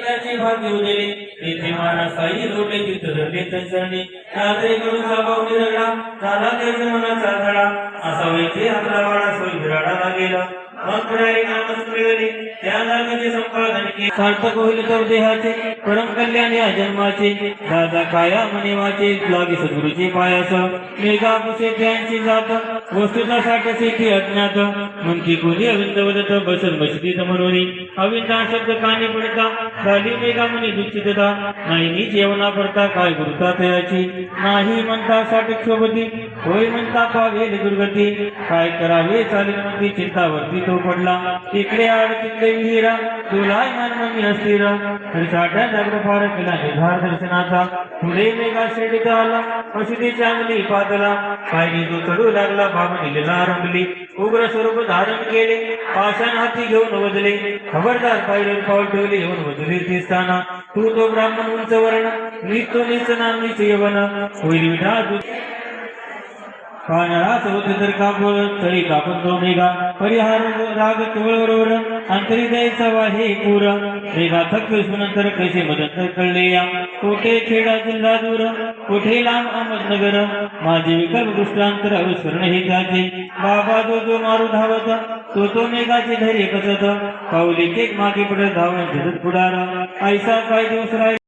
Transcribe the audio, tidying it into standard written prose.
त्याची भाग्य उदले तेथे मानसाई जोडले चित्त धरले तंचरणी यात्रे करून सापावली दगडा झाला त्याच्या मनाचा धडा असा वैचे आपला वाडा सोय विराडाला गेला मग पुढारी नामच मिळवले त्या जागेचे संपादन केले सार्थक होईल तर देहाचे परम कल्याण या जन्माचे दादा काया मनेवाचे लागे सद्गुरूचे पायास मेघा पुसे त्यांची जात वस्तुता साठसे की अज्ञात म्हणती कोणी अविंद वदत बसत बसतीत मनोनी अविंदा शब्द कानी पडता झाली मेघा मुनी दुःखितता नाही नी जेवणा पडता काय गुरुता तयाची नाही म्हणता साठ क्षोभती होय म्हणता पावेल दुर्गती काय करावे चालेल म्हणती चिंतावरती तो पडला इकडे आड तिकडे विहिरा तुलाय मन अस्थिर साठ्या दगड फार केला निर्धार दर्शनाचा पुढे मेघा शेडीत आला अशी चांगली पातला पायरी तो चढू लागला भाव दिलेला रंगली उग्र स्वरूप धारण केले पाषाण हाती घेऊन वदले खबरदार पायरीवर पाऊल ठेवले येऊन वदले ते स्थाना तू तो ब्राह्मण उंच वर्ण मी तो निचना नीच यवन होईल विठा कानास होते तर कापड तरी कापन तो मेघा परिहार राग केवळ बरोबर अंतरी द्यायचा वाहे पूर मेघा थक नंतर कैसे मदंतर कळले या कोठे खेडा जिल्हा दूर कोठे लांब अहमदनगर माझे विकल्प दृष्टांतर अविस्मरण हे त्याचे बाबा जो मारू धावत तो मेघाचे धैर्य कसत पाऊली केक मागे पडत धावून झटत पुढार ऐसा काय दिवस राहील